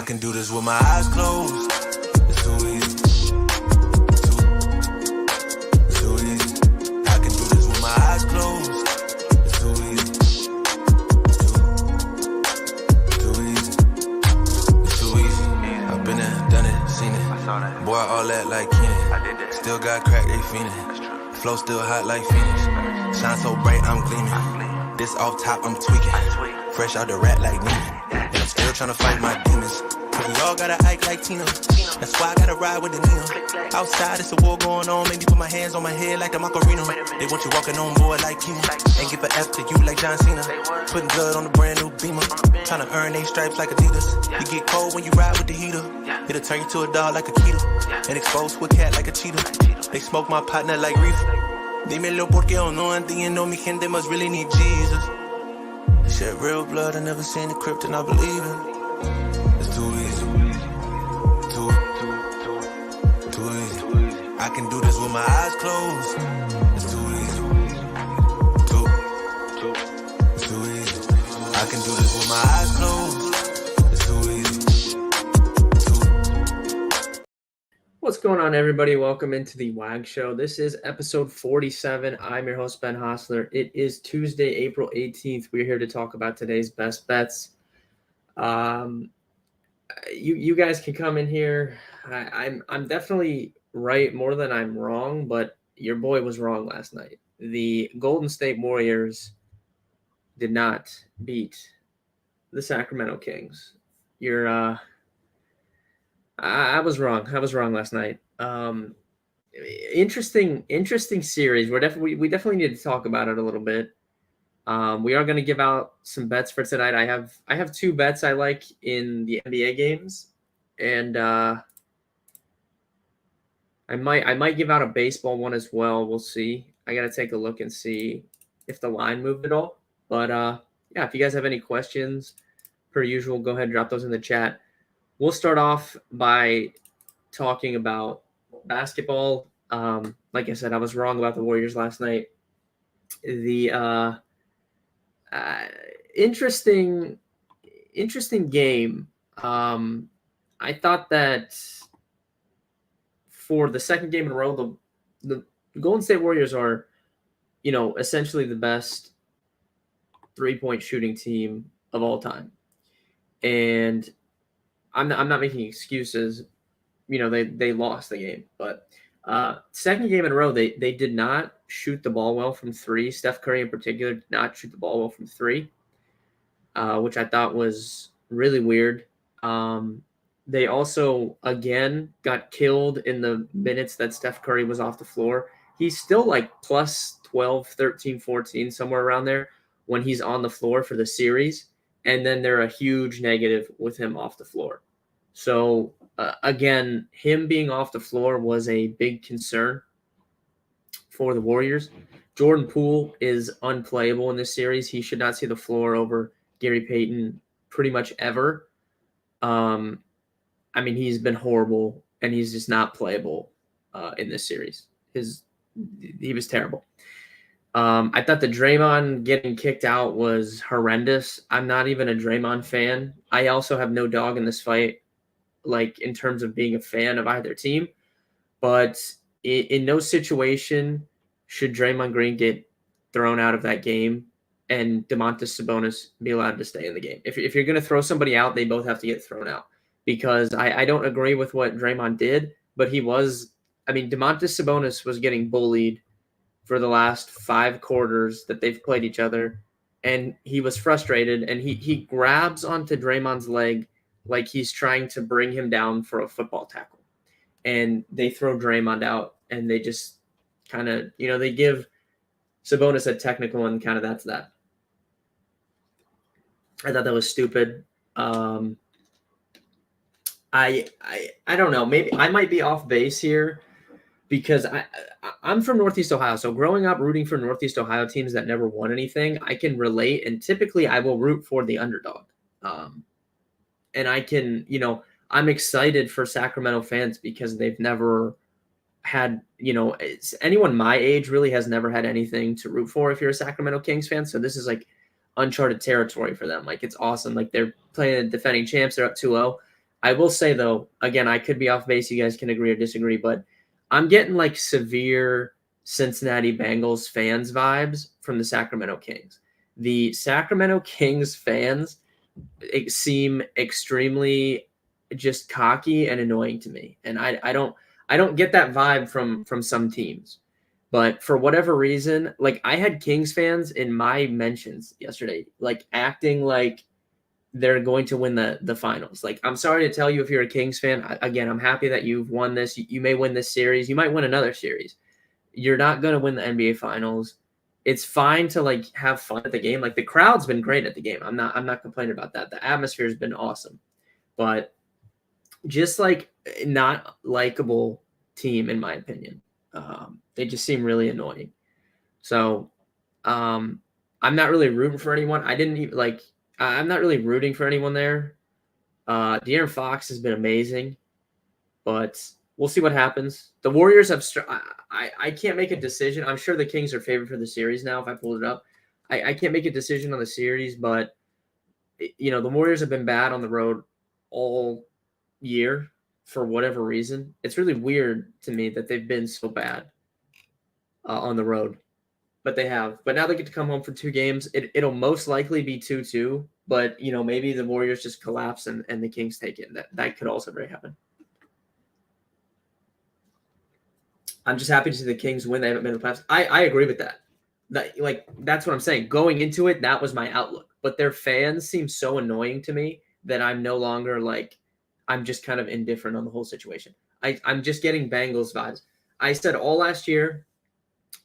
I can do this with my eyes closed. It's too easy. Too easy. I can do this with my eyes closed. It's too easy. Too easy. It's too easy. I've been there, done it, seen it. Boy, all that like Keenan. Still got crack, they fiendin'. Flow still hot like Phoenix. Shine so bright, I'm gleaming. This off top, I'm tweaking. Fresh out the rat like Neiman. And I'm still tryna fight my demons. But we all gotta act like Tina. That's why I gotta ride with the Nina. Outside, it's a war going on. Maybe put my hands on my head like the Macarena. They want you walking on board like Kima. And give an F to you like John Cena. Putting blood on the brand new Beamer. Tryna earn they stripes like Adidas. You get cold when you ride with the heater. It'll turn you to a dog like a Keto. And expose to a cat like a cheetah. They smoke my partner like reefer. Dímelo porque o no entiendo. Mi gente must really need Jesus. Shed real blood, I never seen the crypt and I believe it. It's too easy. Too easy. I can do this with my eyes closed. It's too easy. Too easy. I can do this with my eyes closed. It's too easy. What's going on, everybody? Welcome into the WAG show. This is episode 47. I'm your host, Ben Hostler. It is Tuesday, April 18th. We're here to talk about today's best bets. You guys can come in here. I'm definitely right more than I'm wrong, but your boy was wrong last night. The Golden State Warriors did not beat the Sacramento Kings. I was wrong. I was wrong last night. Interesting series. We definitely need to talk about it a little bit. We are going to give out some bets for tonight. I have two bets I like in the NBA games, and I might give out a baseball one as well. We'll see. I got to take a look and see if the line moved at all. But yeah, if you guys have any questions, per usual, go ahead and drop those in the chat. We'll start off by talking about basketball. Like I said, I was wrong about the Warriors last night. The interesting game. I thought that for the second game in a row, the Golden State Warriors are, essentially the best three-point shooting team of all time, and I'm not making excuses. They lost the game, but second game in a row, they did not shoot the ball well from three. Steph Curry in particular did not shoot the ball well from three, which I thought was really weird. They also, again, got killed in the minutes that Steph Curry was off the floor. He's still like plus 12, 13, 14, somewhere around there when he's on the floor for the series. And then they're a huge negative with him off the floor. So, again, him being off the floor was a big concern for the Warriors. Jordan Poole is unplayable in this series. He should not see the floor over Gary Payton pretty much ever. He's been horrible, and he's just not playable in this series. He was terrible. I thought the Draymond getting kicked out was horrendous. I'm not even a Draymond fan. I also have no dog in this fight, like in terms of being a fan of either team. But in no situation should Draymond Green get thrown out of that game and Domantas Sabonis be allowed to stay in the game. If you're going to throw somebody out, they both have to get thrown out, because I don't agree with what Draymond did, but Domantas Sabonis was getting bullied for the last 5 quarters that they've played each other, and he was frustrated, and he grabs onto Draymond's leg like he's trying to bring him down for a football tackle. And they throw Draymond out, and they just kind of, they give Sabonis a technical, and kind of that's that. I thought that was stupid. I don't know. Maybe I might be off base here, because I'm from Northeast Ohio. So growing up rooting for Northeast Ohio teams that never won anything, I can relate. And typically I will root for the underdog. And I can, I'm excited for Sacramento fans because they've never had, anyone my age really has never had anything to root for if you're a Sacramento Kings fan. So this is like uncharted territory for them. Like, it's awesome. Like, they're playing the defending champs. They're up 2-0. I will say though, again, I could be off base. You guys can agree or disagree, but I'm getting like severe Cincinnati Bengals fans vibes from the Sacramento Kings. The Sacramento Kings fans seem extremely just cocky and annoying to me, and I don't get that vibe from some teams. But for whatever reason, like I had Kings fans in my mentions yesterday, like acting like they're going to win the finals. Like, I'm sorry to tell you, if you're a Kings fan, again, I'm happy that you've won this. You may win this series. You might win another series. You're not going to win the NBA finals. It's fine to like have fun at the game. Like the crowd's been great at the game. I'm not complaining about that. The atmosphere has been awesome, but just like not likable team in my opinion. They just seem really annoying. So I'm not really rooting for anyone. I didn't even like. I'm not really rooting for anyone there. De'Aaron Fox has been amazing, but we'll see what happens. The Warriors have. I can't make a decision. I'm sure the Kings are favored for the series now. If I pulled it up, I can't make a decision on the series, but you know the Warriors have been bad on the road all year for whatever reason. It's really weird to me that they've been so bad on the road. But they have. But now they get to come home for 2 games. It'll most likely be 2-2. But, you know, maybe the Warriors just collapse and the Kings take it. That could also very happen. I'm just happy to see the Kings win. They haven't been in the playoffs. I agree with that. That's what I'm saying. Going into it, that was my outlook. But their fans seem so annoying to me that I'm no longer like – I'm just kind of indifferent on the whole situation. I'm just getting Bengals vibes. I said all last year –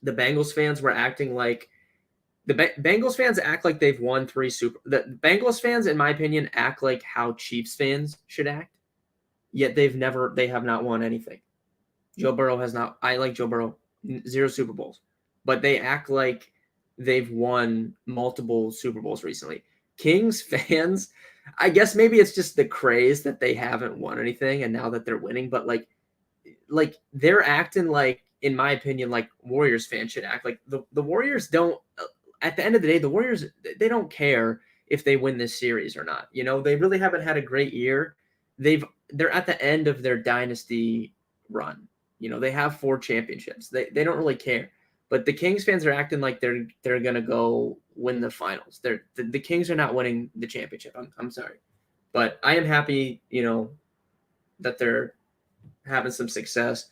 the Bengals fans were acting like the Bengals fans act like they've won 3 Super. The Bengals fans, in my opinion, act like how Chiefs fans should act. Yet they have not won anything. Joe Burrow has not. I like Joe Burrow, 0 Super Bowls, but they act like they've won multiple Super Bowls recently. Kings fans, I guess maybe it's just the craze that they haven't won anything, and now that they're winning, but like they're acting like, in my opinion, like Warriors fans should act. Like the Warriors don't, at the end of the day, the Warriors, they don't care if they win this series or not. You know, they really haven't had a great year. They're at the end of their dynasty run. You know, they have 4 championships. They don't really care. But the Kings fans are acting like they're gonna go win the finals. The Kings are not winning the championship. I'm sorry. But I am happy, you know, that they're having some success.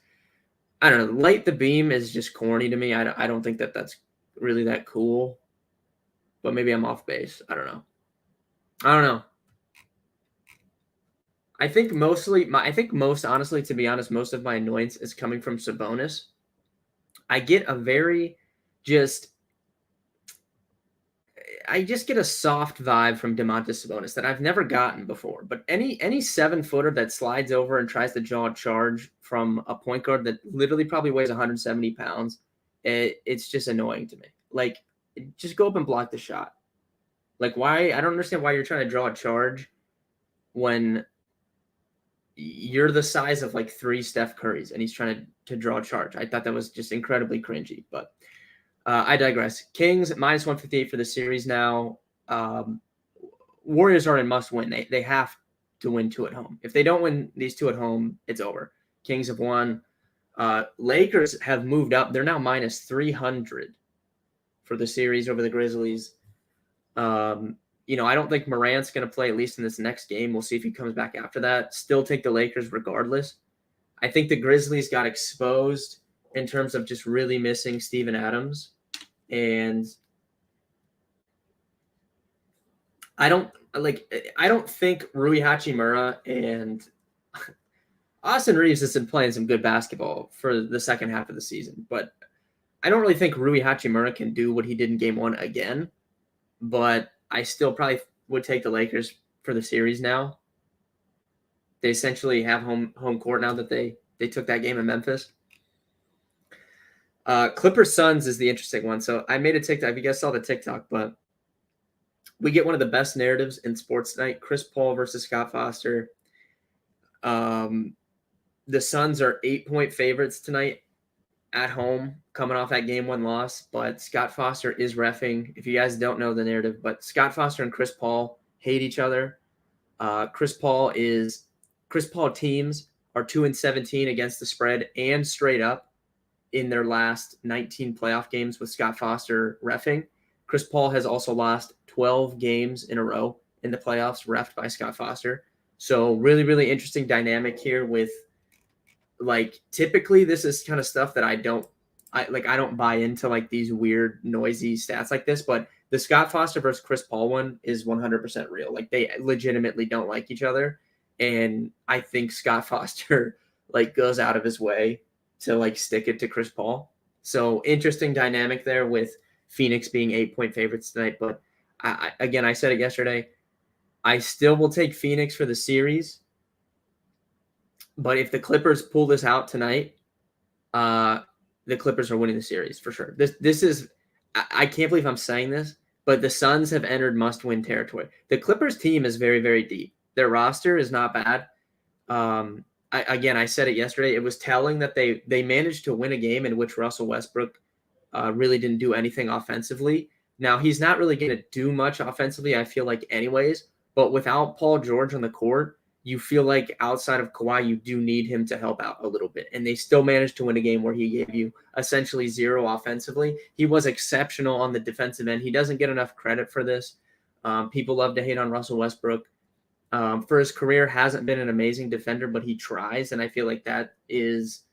I don't know. Light the beam is just corny to me. I don't think that's really that cool. But maybe I'm off base. I don't know. I think most honestly, to be honest, most of my annoyance is coming from Sabonis. I get a very I just get a soft vibe from Domantas Sabonis that I've never gotten before. But any 7-footer that slides over and tries to draw a charge from a point guard that literally probably weighs 170 pounds, it's just annoying to me. Like, just go up and block the shot. Like, why? I don't understand why you're trying to draw a charge when you're the size of like 3 Steph Currys and he's trying to draw a charge. I thought that was just incredibly cringy, but I digress. Kings minus 158 for the series now. Warriors are in must win. They have to win 2 at home. If they don't win these 2 at home, it's over. Kings have won. Lakers have moved up. They're now minus 300 for the series over the Grizzlies. You know, I don't think Morant's going to play, at least in this next game. We'll see if he comes back after that. Still take the Lakers regardless. I think the Grizzlies got exposed in terms of just really missing Steven Adams. And I don't think Rui Hachimura and Austin Reeves has been playing some good basketball for the second half of the season, but I don't really think Rui Hachimura can do what he did in game 1 again. But I still probably would take the Lakers for the series now. They essentially have home court now that they took that game in Memphis. Clippers Suns is the interesting one. So I made a TikTok. If you guys saw the TikTok, but we get one of the best narratives in sports tonight. Chris Paul versus Scott Foster. The Suns are 8-point favorites tonight at home, coming off that game 1 loss. But Scott Foster is reffing. If you guys don't know the narrative, but Scott Foster and Chris Paul hate each other. Chris Paul is Chris Paul teams are 2-17 against the spread and straight up in their last 19 playoff games with Scott Foster reffing. Chris Paul has also lost 12 games in a row in the playoffs reffed by Scott Foster. So really, really interesting dynamic here with, like, typically this is kind of stuff that I don't buy into, like these weird noisy stats like this, but the Scott Foster versus Chris Paul one is 100% real. Like, they legitimately don't like each other. And I think Scott Foster like goes out of his way to like stick it to Chris Paul. So interesting dynamic there with Phoenix being 8-point favorites tonight. But I said it yesterday, I still will take Phoenix for the series. But if the Clippers pull this out tonight, the Clippers are winning the series for sure. This is, I can't believe I'm saying this, but the Suns have entered must-win territory. The Clippers team is very, very deep. Their roster is not bad. I said it yesterday. It was telling that they managed to win a game in which Russell Westbrook really didn't do anything offensively. Now, he's not really going to do much offensively, I feel like, anyways. But without Paul George on the court, you feel like outside of Kawhi, you do need him to help out a little bit. And they still managed to win a game where he gave you essentially zero offensively. He was exceptional on the defensive end. He doesn't get enough credit for this. People love to hate on Russell Westbrook. For his career, hasn't been an amazing defender, but he tries. And I feel like that is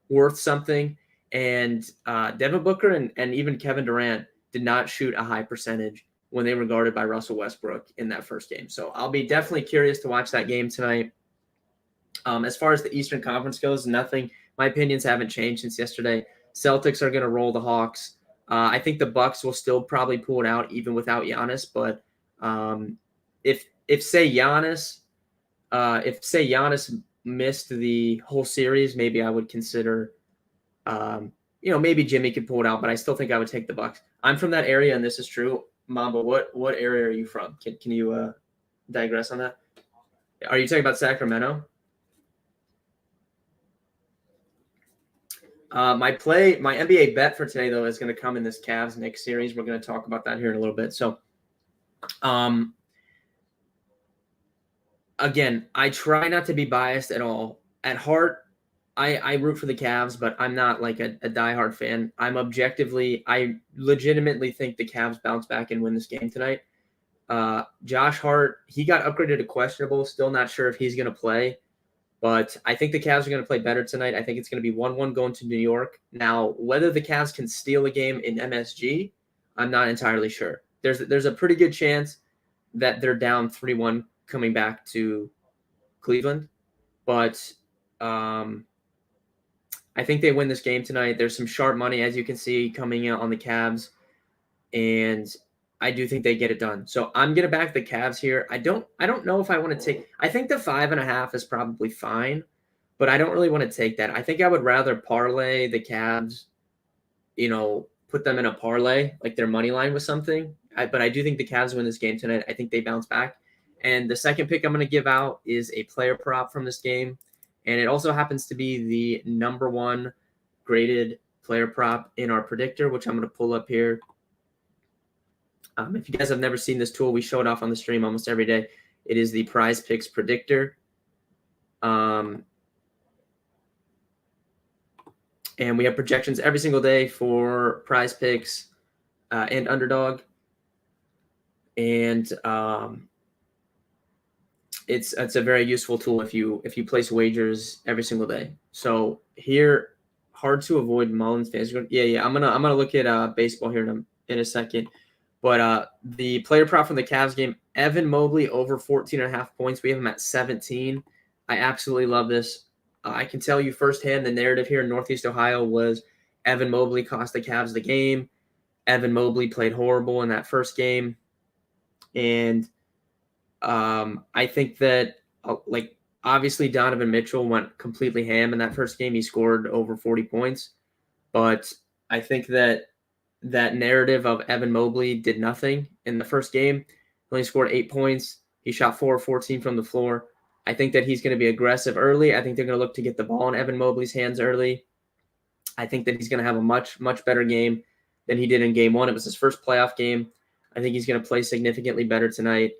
worth something. And Devin Booker and even Kevin Durant did not shoot a high percentage when they were guarded by Russell Westbrook in that first game. So I'll be definitely curious to watch that game tonight. As far as the Eastern Conference goes, nothing. My opinions haven't changed since yesterday. Celtics are going to roll the Hawks. I think the Bucks will still probably pull it out even without Giannis. But if Giannis missed the whole series, maybe I would consider, maybe Jimmy could pull it out. But I still think I would take the Bucks. I'm from that area, and this is true. Mamba, what area are you from? Can you digress on that? Are you talking about Sacramento? My NBA bet for today, though, is going to come in this Cavs-Knicks series. We're going to talk about that here in a little bit. So, again, I try not to be biased at all. At heart, I root for the Cavs, but I'm not like a diehard fan. I legitimately think the Cavs bounce back and win this game tonight. Josh Hart, he got upgraded to questionable. Still not sure if he's going to play, but I think the Cavs are going to play better tonight. I think it's going to be 1-1 going to New York. Now, whether the Cavs can steal a game in MSG, I'm not entirely sure. There's a pretty good chance that they're down 3-1 coming back to Cleveland, but I think they win this game tonight. There's some sharp money, as you can see, coming in on the Cavs, and I do think they get it done. So I'm gonna back the Cavs here. I don't know if I want to take. I think the 5.5 is probably fine, but I don't really want to take that. I think I would rather parlay the Cavs. Put them in a parlay, like their money line with something. But I do think the Cavs win this game tonight. I think they bounce back. And the second pick I'm going to give out is a player prop from this game. And it also happens to be the number 1 graded player prop in our predictor, which I'm going to pull up here. If you guys have never seen this tool, we show it off on the stream almost every day. It is the Prize Picks Predictor. And we have projections every single day for Prize Picks and Underdog. And it's a very useful tool if you place wagers every single day. So here, hard to avoid Mullins fans. Yeah. I'm gonna look at baseball here in a second. But the player prop from the Cavs game, Evan Mobley over 14.5 points. We have him at 17. I absolutely love this. I can tell you firsthand the narrative here in Northeast Ohio was Evan Mobley cost the Cavs the game. Evan Mobley played horrible in that first game. And I think that, obviously Donovan Mitchell went completely ham in that first game. He scored over 40 points. But I think that narrative of Evan Mobley did nothing in the first game. He only scored 8 points. He shot 4 of 14 from the floor. I think that he's going to be aggressive early. I think they're going to look to get the ball in Evan Mobley's hands early. I think that he's going to have a much, much better game than he did in game 1. It was his first playoff game. I think he's going to play significantly better tonight.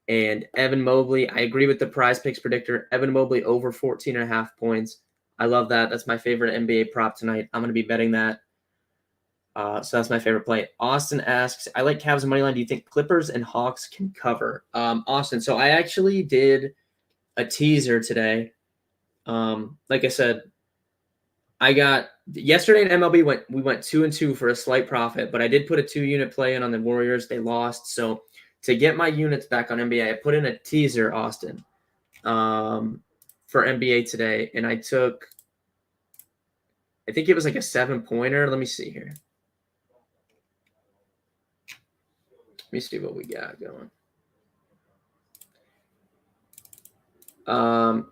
And Evan Mobley, I agree with the Prize Picks predictor. Evan Mobley over 14.5 points. I love that. That's my favorite NBA prop tonight. I'm going to be betting that. So that's my favorite play. Austin asks, I like Cavs money line. Do you think Clippers and Hawks can cover? Austin, so I actually did a teaser today. Like I said, I got yesterday in MLB we went 2-2 for a slight profit, but I did put a 2-unit play in on the Warriors. They lost. So to get my units back on NBA, I put in a teaser, Austin, for NBA today, and I think it was like a 7-pointer. Let me see here. Let me see what we got going.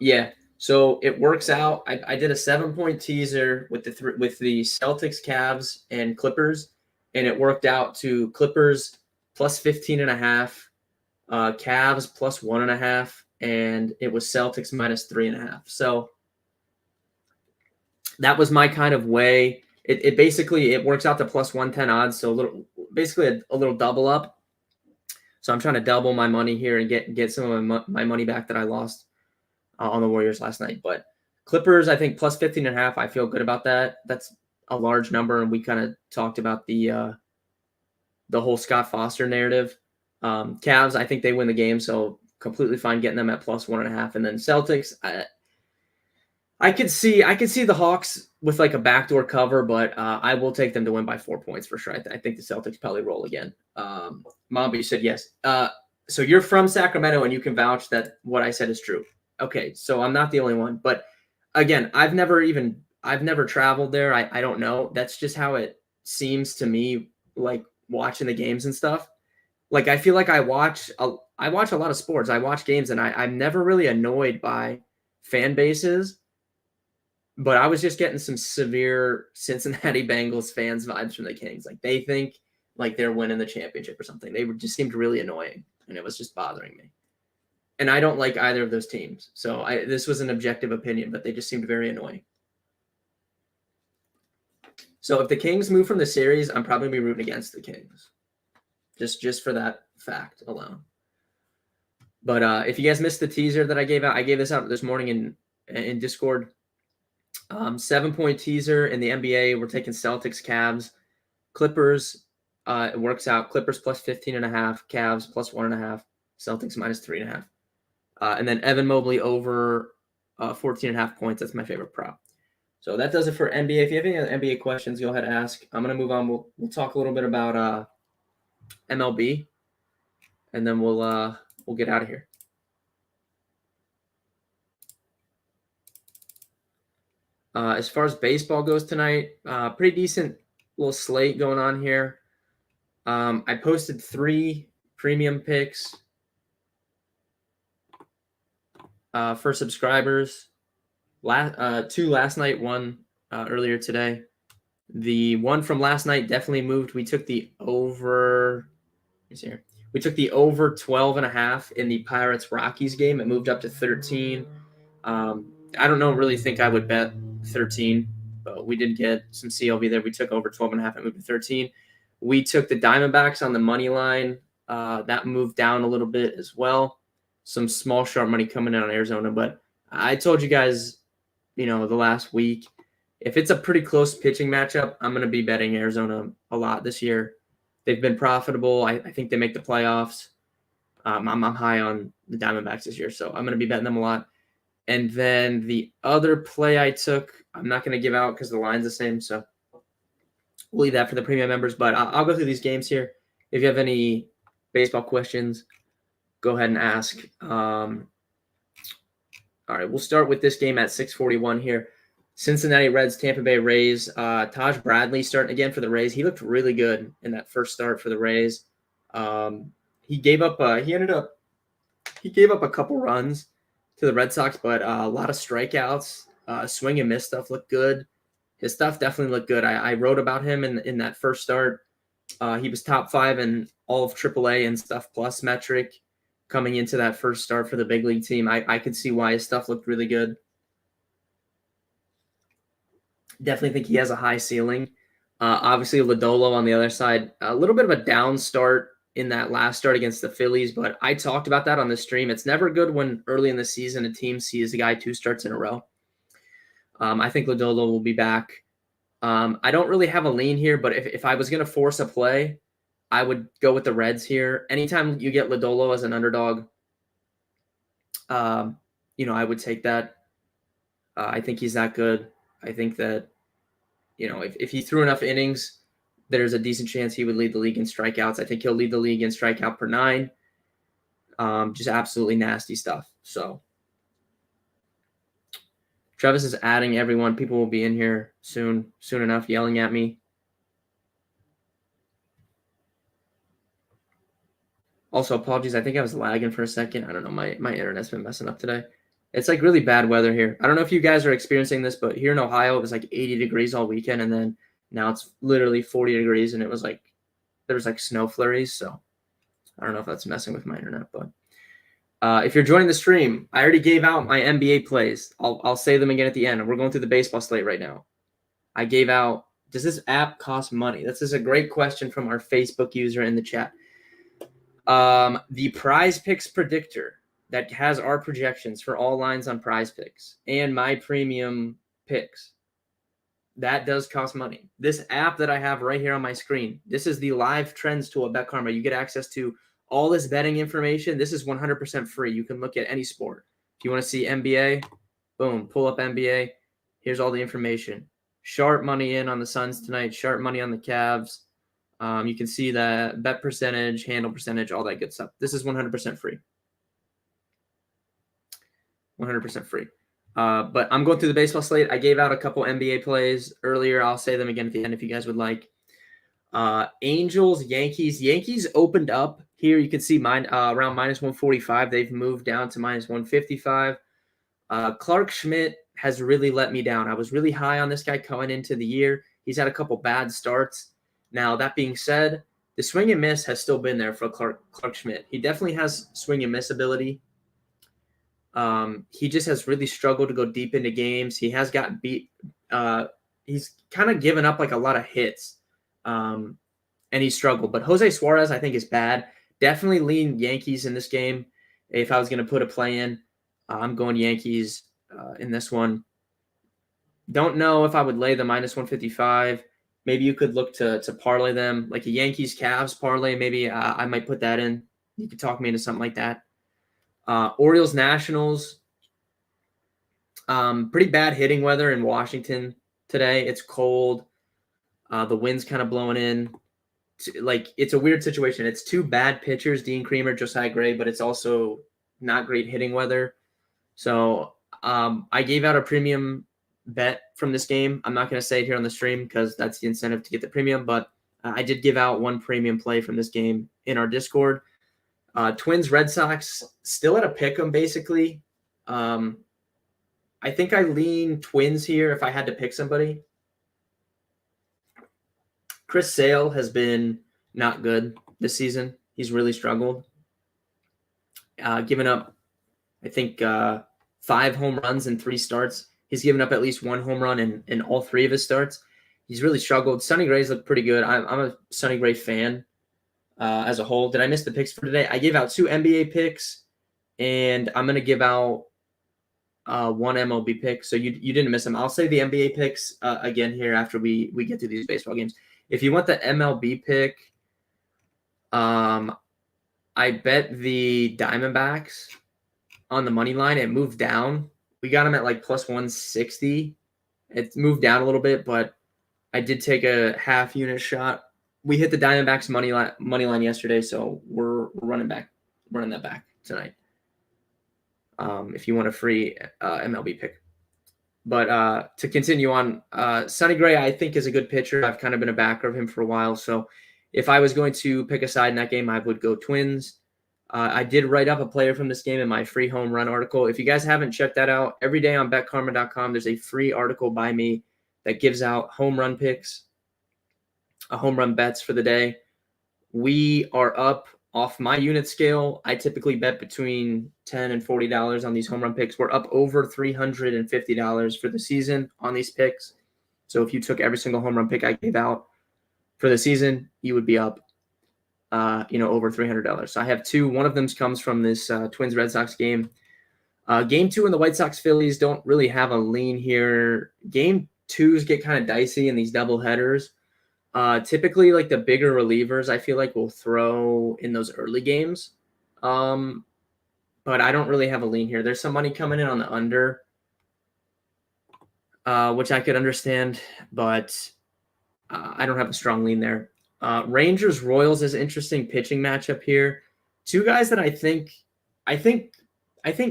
Yeah. So it works out. I did a 7-point teaser with the Celtics, Cavs, and Clippers, and it worked out to Clippers plus 15.5, Cavs plus 1.5, and it was Celtics minus 3.5. So that was my kind of way. It basically it works out to plus 110 odds, so basically a little double up. So I'm trying to double my money here and get some of my money back that I lost on the Warriors last night. But Clippers, I think plus 15.5. I feel good about that. That's a large number, and we kind of talked about the whole Scott Foster narrative. Cavs, I think they win the game, so completely fine getting them at plus 1.5. And then Celtics, I could see the Hawks with like a backdoor cover, but I will take them to win by 4 points for sure. I think the Celtics probably roll again. Mombi said yes. So you're from Sacramento, and you can vouch that what I said is true. Okay, so I'm not the only one, but again, I've never traveled there. I don't know. That's just how it seems to me, like watching the games and stuff. Like I feel like I watch a lot of sports. I watch games, and I'm never really annoyed by fan bases. But I was just getting some severe Cincinnati Bengals fans vibes from the Kings. Like they think like they're winning the championship or something. They just seemed really annoying, and it was just bothering me. And I don't like either of those teams. So this was an objective opinion, but they just seemed very annoying. So if the Kings move from the series, I'm probably going to be rooting against the Kings. Just for that fact alone. But if you guys missed the teaser that I gave out, I gave this out this morning in Discord. 7-point teaser in the NBA. We're taking Celtics, Cavs, Clippers. It works out. Clippers plus 15.5, Cavs plus 1.5, Celtics minus 3.5. And then Evan Mobley over 14.5 points. That's my favorite prop. So that does it for NBA. If you have any other NBA questions, go ahead and ask. I'm going to move on. We'll talk a little bit about MLB, and then we'll get out of here. As far as baseball goes tonight, pretty decent little slate going on here. I posted 3 premium picks for subscribers. 2 last night, 1 earlier today. The one from last night definitely moved. We took the over. Let me see here. We took the over 12.5 in the Pirates-Rockies game. It moved up to 13. I don't really think I would bet 13, but we did get some CLV there. We took over 12.5 and moved to 13. We took the Diamondbacks on the money line. That moved down a little bit as well. Some small sharp money coming in on Arizona, but I told you guys, the last week, if it's a pretty close pitching matchup, I'm going to be betting Arizona a lot this year. They've been profitable. I think they make the playoffs. I'm high on the Diamondbacks this year, so I'm going to be betting them a lot. And then the other play I took, I'm not going to give out because the line's the same, so we'll leave that for the premium members. But I'll go through these games here. If you have any baseball questions, go ahead and ask. All right, we'll start with this game at 6:41 here. Cincinnati Reds, Tampa Bay Rays. Taj Bradley starting again for the Rays. He looked really good in that first start for the Rays. He gave up. He gave up a couple runs to the Red Sox, but a lot of strikeouts. Swing and miss stuff looked good. His stuff definitely looked good. I wrote about him in that first start. He was top 5 in all of AAA and Stuff Plus metric coming into that first start for the big league team. I could see why his stuff looked really good. Definitely think he has a high ceiling. Obviously, Lodolo on the other side, a little bit of a down start in that last start against the Phillies, but I talked about that on the stream. It's never good when early in the season a team sees a guy 2 starts in a row. I think Lodolo will be back. I don't really have a lean here, but if I was going to force a play, I would go with the Reds here. Anytime you get Lodolo as an underdog, I would take that. I think he's that good. I think that, if he threw enough innings, there's a decent chance he would lead the league in strikeouts. I think he'll lead the league in strikeout per 9. Just absolutely nasty stuff. So Travis is adding everyone. People will be in here soon enough, yelling at me. Also, apologies. I think I was lagging for a second. I don't know. My internet's been messing up today. It's like really bad weather here. I don't know if you guys are experiencing this, but here in Ohio, it was like 80 degrees all weekend. And then now it's literally 40 degrees. And it was like, there was like snow flurries. So I don't know if that's messing with my internet, but if you're joining the stream, I already gave out my NBA plays. I'll say them again at the end. We're going through the baseball slate right now. I gave out, does this app cost money? This is a great question from our Facebook user in the chat. The Prize Picks predictor that has our projections for all lines on Prize Picks and my premium picks, that does cost money. This app that I have right here on my screen, this is the live trends tool at Bet Karma. You get access to all this betting information. This is 100% free. You can look at any sport. If you want to see NBA, boom, pull up NBA. Here's all the information. Sharp money in on the Suns tonight. Sharp money on the Cavs. You can see the bet percentage, handle percentage, all that good stuff. This is 100% free. 100% free. But I'm going through the baseball slate. I gave out a couple NBA plays earlier. I'll say them again at the end if you guys would like. Angels, Yankees. Yankees opened up here. You can see mine around minus 145. They've moved down to minus 155. Clark Schmidt has really let me down. I was really high on this guy coming into the year. He's had a couple bad starts. Now, that being said, the swing and miss has still been there for Clark Schmidt. He definitely has swing and miss ability. He just has really struggled to go deep into games. He has gotten beat. He's kind of given up like a lot of hits, and he struggled. But Jose Suarez, I think, is bad. Definitely lean Yankees in this game. If I was going to put a play in, I'm going Yankees in this one. Don't know if I would lay the minus 155. Maybe you could look to parlay them, like a Yankees-Cavs parlay. Maybe I might put that in. You could talk me into something like that. Orioles-Nationals. Pretty bad hitting weather in Washington today. It's cold. The wind's kind of blowing in. It's a weird situation. It's 2 bad pitchers, Dean Kremer, Josiah Gray, but it's also not great hitting weather. So I gave out a premium bet from this game. I'm not going to say it here on the stream because that's the incentive to get the premium, but I did give out one premium play from this game in our Discord. Twins, Red Sox, still at a pick 'em basically. I think I lean Twins here if I had to pick somebody. Chris Sale has been not good this season. He's really struggled. Given up, I think, 5 home runs in 3 starts. He's given up at least 1 home run in all 3 of his starts. He's really struggled. Sonny Gray's look pretty good. I'm a Sonny Gray fan as a whole. Did I miss the picks for today? I gave out 2 NBA picks, and I'm going to give out 1 MLB pick. So you didn't miss them. I'll say the NBA picks again here after we get to these baseball games. If you want the MLB pick, I bet the Diamondbacks on the money line. It moved down. We got them at like plus 160. It moved down a little bit, but I did take a half unit shot. We hit the Diamondbacks money line yesterday, so we're running that back tonight. If you want a free MLB pick. But to continue on, Sonny Gray, I think, is a good pitcher. I've kind of been a backer of him for a while. So if I was going to pick a side in that game, I would go Twins. I did write up a player from this game in my free home run article. If you guys haven't checked that out, every day on betkarma.com, there's a free article by me that gives out home run picks, home run bets for the day. We are up off my unit scale. I typically bet between $10 and $40 on these home run picks. We're up over $350 for the season on these picks. So if you took every single home run pick I gave out for the season, you would be up over $300. So I have two. One of them comes from this Twins Red Sox game. Game 2 in the White Sox Phillies don't really have a lean here. Game 2s get kind of dicey in these double headers. Typically, like the bigger relievers, I feel like will throw in those early games. But I don't really have a lean here. There's some money coming in on the under, which I could understand, but I don't have a strong lean there. Rangers Royals is an interesting pitching matchup here. Two guys that I think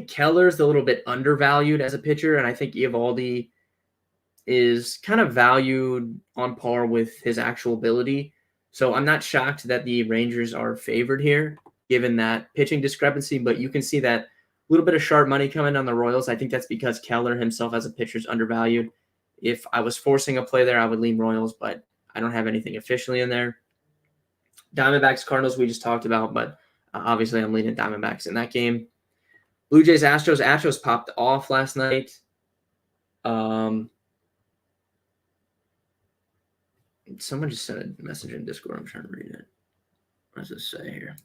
Keller's a little bit undervalued as a pitcher, and I think Eovaldi is kind of valued on par with his actual ability. So I'm not shocked that the Rangers are favored here, given that pitching discrepancy, but you can see that little bit of sharp money coming on the Royals. I think that's because Keller himself as a pitcher is undervalued. If I was forcing a play there, I would lean Royals, but I don't have anything officially in there. Diamondbacks, Cardinals, we just talked about, but obviously I'm leaning Diamondbacks in that game. Blue Jays, Astros. Astros popped off last night. Someone just sent a message in Discord. I'm trying to read it. What does it say here?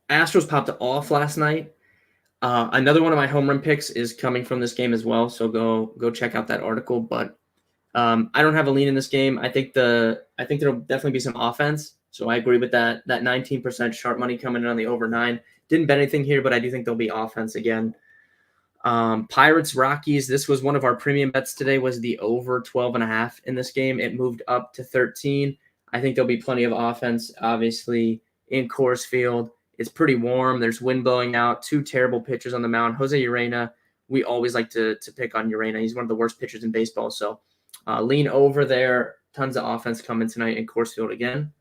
Astros popped off last night. Another one of my home run picks is coming from this game as well, so go check out that article. But I don't have a lean in this game. I think there'll definitely be some offense. So I agree with that. That 19% sharp money coming in on the over 9. Didn't bet anything here, but I do think there'll be offense again. Pirates, Rockies. This was one of our premium bets today, was the over 12.5 in this game. It moved up to 13. I think there'll be plenty of offense, obviously, in Coors Field. It's pretty warm. There's wind blowing out. Two terrible pitchers on the mound. Jose Urena, we always like to pick on Urena. He's one of the worst pitchers in baseball. So lean over there. Tons of offense coming tonight in Coors Field again.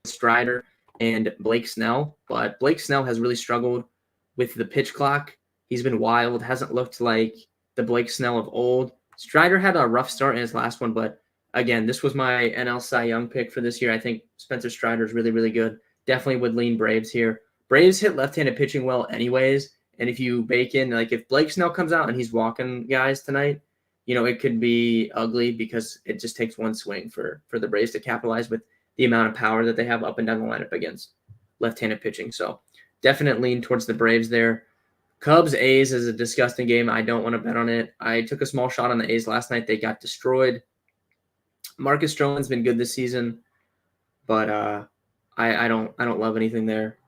Strider and Blake Snell, but Blake Snell has really struggled with the pitch clock. He's been wild, hasn't looked like the Blake Snell of old. Strider had a rough start in his last one, but again, this was my NL Cy Young pick for this year. I think Spencer Strider is really, really good. Definitely would lean Braves here. Braves hit left-handed pitching well anyways, and if you bake in, like if Blake Snell comes out and he's walking guys tonight, it could be ugly because it just takes one swing for the Braves to capitalize with the amount of power that they have up and down the lineup against left-handed pitching. So definite lean towards the Braves there. Cubs, A's is a disgusting game. I don't want to bet on it. I took a small shot on the A's last night. They got destroyed. Marcus Stroman's been good this season, but I don't love anything there.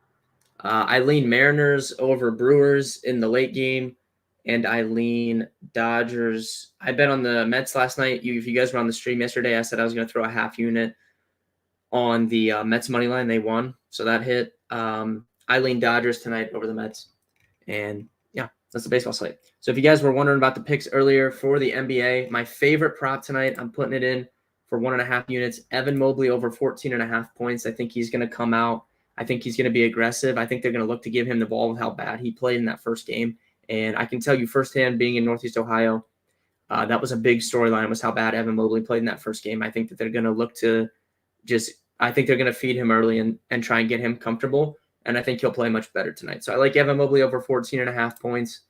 I lean Mariners over Brewers in the late game, and I lean Dodgers. I bet on the Mets last night. If you guys were on the stream yesterday, I said I was going to throw a half unit on the Mets money line. They won, so that hit. I lean Dodgers tonight over the Mets, and yeah, that's the baseball slate. So if you guys were wondering about the picks earlier for the NBA, my favorite prop tonight, I'm putting it in for 1.5 units. Evan Mobley over 14.5 points. I think he's going to come out. I think he's going to be aggressive. I think they're going to look to give him the ball with how bad he played in that first game. And I can tell you firsthand, being in Northeast Ohio, that was a big storyline, was how bad Evan Mobley played in that first game. I think that they're going to look to I think they're going to feed him early and try and get him comfortable. And I think he'll play much better tonight. So I like Evan Mobley over 14.5 points.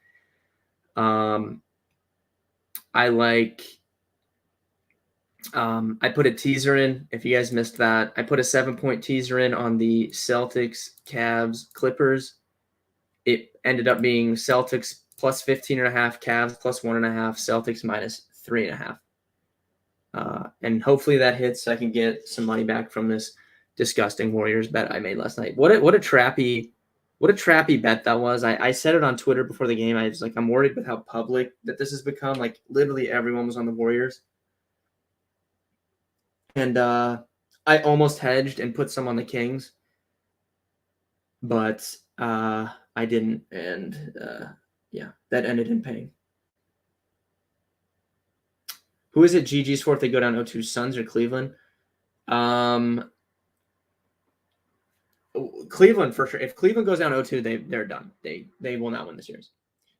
I put a teaser in. If you guys missed that, I put a 7-point teaser in on the Celtics, Cavs, Clippers. It ended up being Celtics plus 15.5, Cavs plus 1.5, Celtics minus 3.5. And hopefully that hits so I can get some money back from this disgusting Warriors bet I made last night. What a trappy bet that was. I said it on Twitter before the game. I was like, I'm worried with how public that this has become. Like literally everyone was on the Warriors. And I almost hedged and put some on the Kings, but I didn't. And that ended in pain. Who is it GG's for if they go down 0-2? Suns or Cleveland? Cleveland for sure. If Cleveland goes down 0-2, they're done. They will not win the series.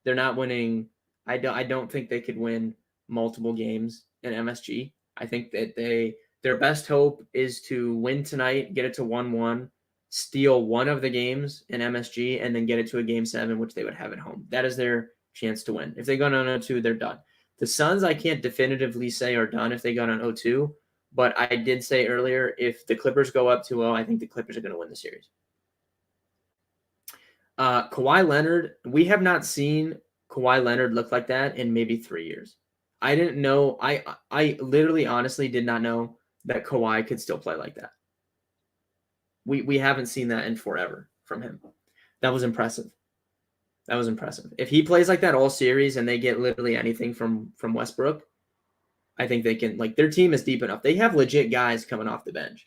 They're not winning. I don't think they could win multiple games in MSG. I think that their best hope is to win tonight, get it to 1-1, steal one of the games in MSG and then get it to a game 7, which they would have at home. That is their chance to win. If they go on 0-2, they're done. The Suns, I can't definitively say are done if they got on 0-2, but I did say earlier, if the Clippers go up 2-0, I think the Clippers are going to win the series. Kawhi Leonard, we have not seen Kawhi Leonard look like that in maybe 3 years. I didn't know. I literally, honestly did not know that Kawhi could still play like that. We haven't seen that in forever from him. That was impressive. That was impressive. If he plays like that all series and they get literally anything from Westbrook, I think they can, like, their team is deep enough. They have legit guys coming off the bench.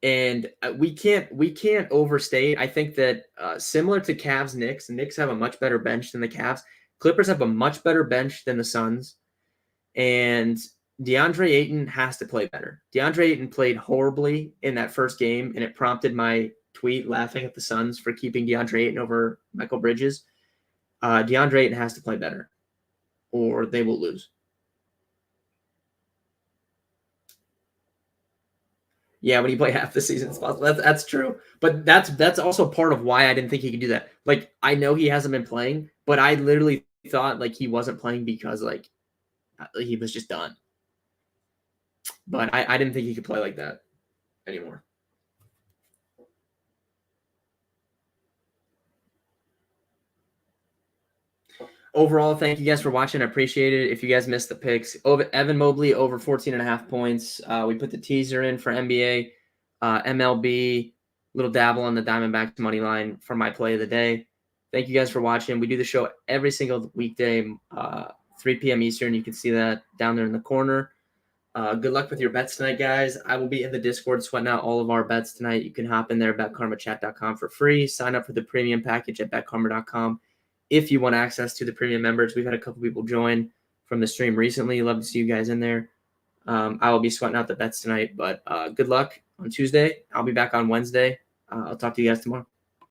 And we can't overstate. I think that similar to Cavs, Knicks have a much better bench than the Cavs. Clippers have a much better bench than the Suns. And DeAndre Ayton has to play better. DeAndre Ayton played horribly in that first game, and it prompted my tweet laughing at the Suns for keeping DeAndre Ayton over Michael Bridges. DeAndre Ayton has to play better, or they will lose. Yeah, when you play half the season, it's possible. That's true. But that's also part of why I didn't think he could do that. Like, I know he hasn't been playing, but I literally thought, like, he wasn't playing because, like, he was just done. But I didn't think he could play like that anymore. Overall, thank you guys for watching. I appreciate it. If you guys missed the picks, Evan Mobley over 14.5 points. We put the teaser in for NBA, MLB, little dabble on the Diamondbacks money line for my play of the day. Thank you guys for watching. We do the show every single weekday, 3 p.m. Eastern. You can see that down there in the corner. Good luck with your bets tonight, guys. I will be in the Discord sweating out all of our bets tonight. You can hop in there, betkarmachat.com for free. Sign up for the premium package at betkarma.com. If you want access to the premium members. We've had a couple people join from the stream recently. Love to see you guys in there. I will be sweating out the bets tonight, but good luck on Tuesday. I'll be back on Wednesday. I'll talk to you guys tomorrow.